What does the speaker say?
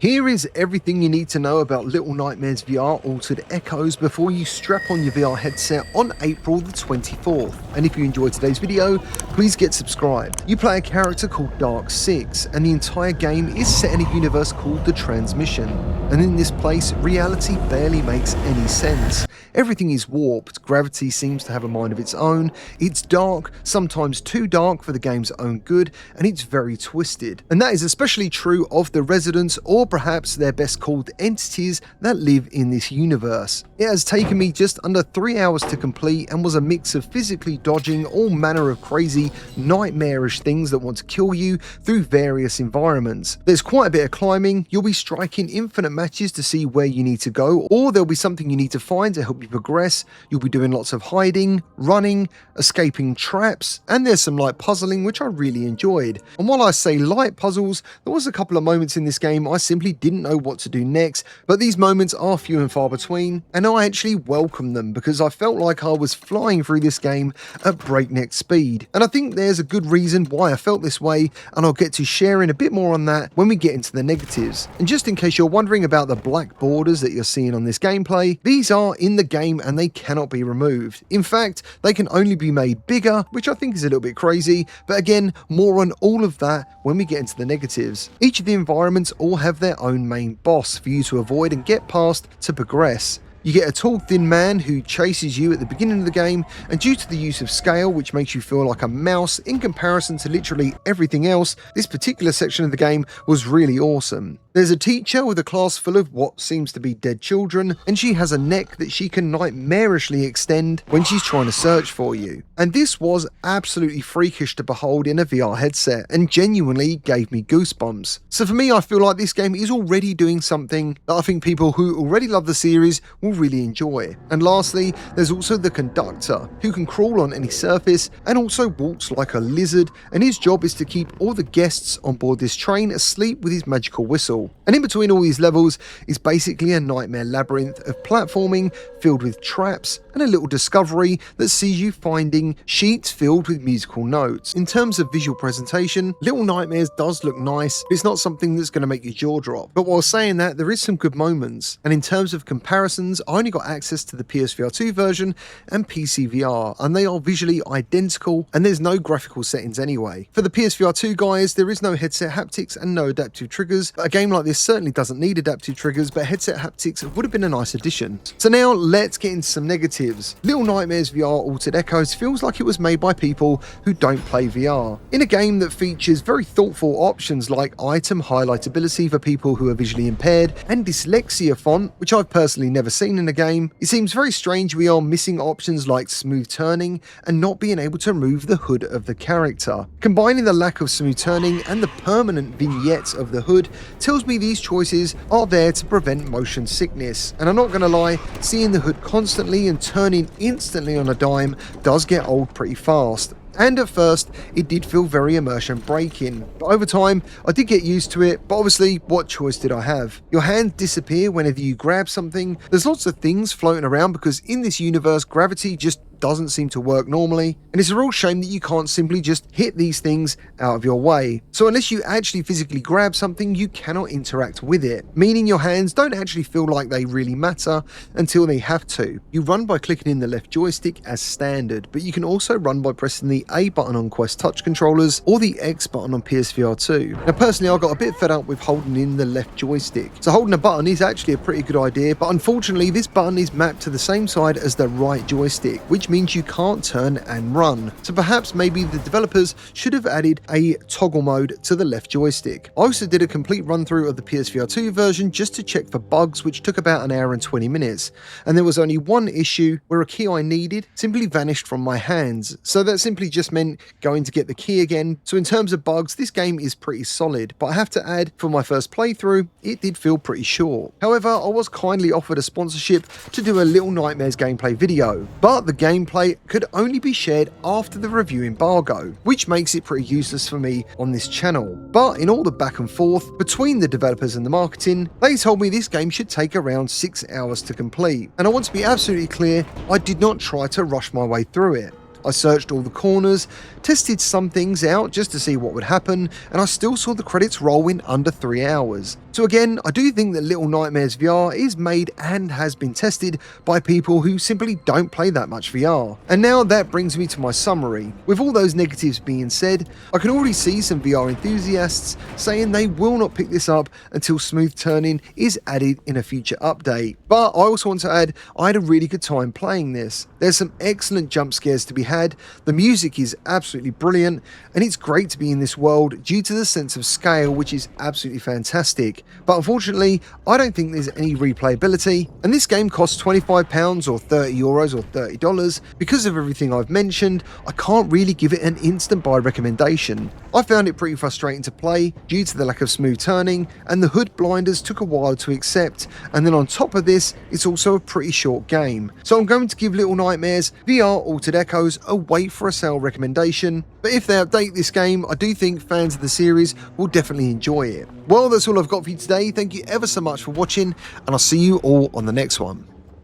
Here is everything you need to know about Little Nightmares VR Altered Echoes before you strap on your VR headset on April the 24th. And if you enjoyed today's video, please get subscribed. You play a character called Dark 6, and the entire game is set in a universe called The Transmission. And in this place, reality barely makes any sense. Everything is warped, gravity seems to have a mind of its own, it's dark, sometimes too dark for the game's own good, and it's very twisted. And that is especially true of the residents, or perhaps they're best called entities, that live in this universe. It has taken me just under 3 hours to complete and was a mix of physically dodging all manner of crazy, nightmarish things that want to kill you through various environments. There's quite a bit of climbing, you'll be striking infinite matches to see where you need to go, or there'll be something you need to find to help you progress. You'll be doing lots of hiding, running, escaping traps, and there's some light puzzling which I really enjoyed. And while I say light puzzles, there was a couple of moments in this game I simply didn't know what to do next, but these moments are few and far between, and I actually welcome them because I felt like I was flying through this game at breakneck speed. And I think there's a good reason why I felt this way, and I'll get to sharing a bit more on that when we get into the negatives. And just in case you're wondering about the black borders that you're seeing on this gameplay, these are in the game and they cannot be removed. In fact, they can only be made bigger, which I think is a little bit crazy, but again, more on all of that when we get into the negatives. Each of the environments all have their own main boss for you to avoid and get past to progress. You get a tall, thin man who chases you at the beginning of the game, and due to the use of scale, which makes you feel like a mouse in comparison to literally everything else, this particular section of the game was really awesome. There's a teacher with a class full of what seems to be dead children, and she has a neck that she can nightmarishly extend when she's trying to search for you. And this was absolutely freakish to behold in a VR headset, and genuinely gave me goosebumps. So for me, I feel like this game is already doing something that I think people who already love the series will really enjoy. And lastly, there's also the Conductor, who can crawl on any surface and also walks like a lizard, and his job is to keep all the guests on board this train asleep with his magical whistle. And in between all these levels is basically a nightmare labyrinth of platforming filled with traps and a little discovery that sees you finding sheets filled with musical notes. In terms of visual presentation, Little Nightmares does look nice, but it's not something that's going to make your jaw drop. But while saying that, there is some good moments. And in terms of comparisons, I only got access to the PSVR2 version and PCVR, and they are visually identical, and there's no graphical settings anyway. For the PSVR2 guys, there is no headset haptics and no adaptive triggers. A game like this certainly doesn't need adaptive triggers, but headset haptics would have been a nice addition. So now let's get into some negatives. Little Nightmares VR Altered Echoes feels like it was made by people who don't play VR. In a game that features very thoughtful options like item highlightability for people who are visually impaired and dyslexia font, which I've personally never seen in a game, it seems very strange we are missing options like smooth turning and not being able to remove the hood of the character. Combining the lack of smooth turning and the permanent vignettes of the hood tells me these choices are there to prevent motion sickness. And I'm not going to lie, seeing the hood constantly and turning instantly on a dime does get old pretty fast. And at first, it did feel very immersion breaking, but over time, I did get used to it. But obviously, what choice did I have? Your hands disappear whenever you grab something. There's lots of things floating around because in this universe, gravity just doesn't seem to work normally, and it's a real shame that you can't simply just hit these things out of your way. So unless you actually physically grab something, you cannot interact with it, meaning your hands don't actually feel like they really matter until they have to. You run by clicking in the left joystick as standard, but you can also run by pressing the A button on Quest touch controllers or the X button on PSVR2. Now personally, I got a bit fed up with holding in the left joystick, so holding a button is actually a pretty good idea, but unfortunately this button is mapped to the same side as the right joystick, which means you can't turn and run. So perhaps maybe the developers should have added a toggle mode to the left joystick. I also did a complete run through of the PSVR2 version just to check for bugs, which took about an hour and 20 minutes. And there was only one issue where a key I needed simply vanished from my hands. So that simply just meant going to get the key again. So in terms of bugs, this game is pretty solid, but I have to add, for my first playthrough, it did feel pretty short. However, I was kindly offered a sponsorship to do a Little Nightmares gameplay video, but the gameplay could only be shared after the review embargo, which makes it pretty useless for me on this channel. But in all the back and forth between the developers and the marketing, they told me this game should take around 6 hours to complete. And I want to be absolutely clear, I did not try to rush my way through it. I searched all the corners, tested some things out just to see what would happen, and I still saw the credits roll in under 3 hours. So again, I do think that Little Nightmares VR is made and has been tested by people who simply don't play that much VR. And now that brings me to my summary. With all those negatives being said, I can already see some VR enthusiasts saying they will not pick this up until smooth turning is added in a future update. But I also want to add, I had a really good time playing this. There's some excellent jump scares to be had, the music is absolutely brilliant, and it's great to be in this world due to the sense of scale, which is absolutely fantastic. But unfortunately, I don't think there's any replayability, and this game costs £25 or €30 or $30. Because of everything I've mentioned, I can't really give it an instant buy recommendation. I found it pretty frustrating to play due to the lack of smooth turning, and the hood blinders took a while to accept, and then on top of this, it's also a pretty short game. So I'm going to give Little Nightmares VR Altered Echoes a wait for a sale recommendation, but if they update this game, I do think fans of the series will definitely enjoy it. Well, that's all I've got for you today. Thank you ever so much for watching, and I'll see you all on the next one.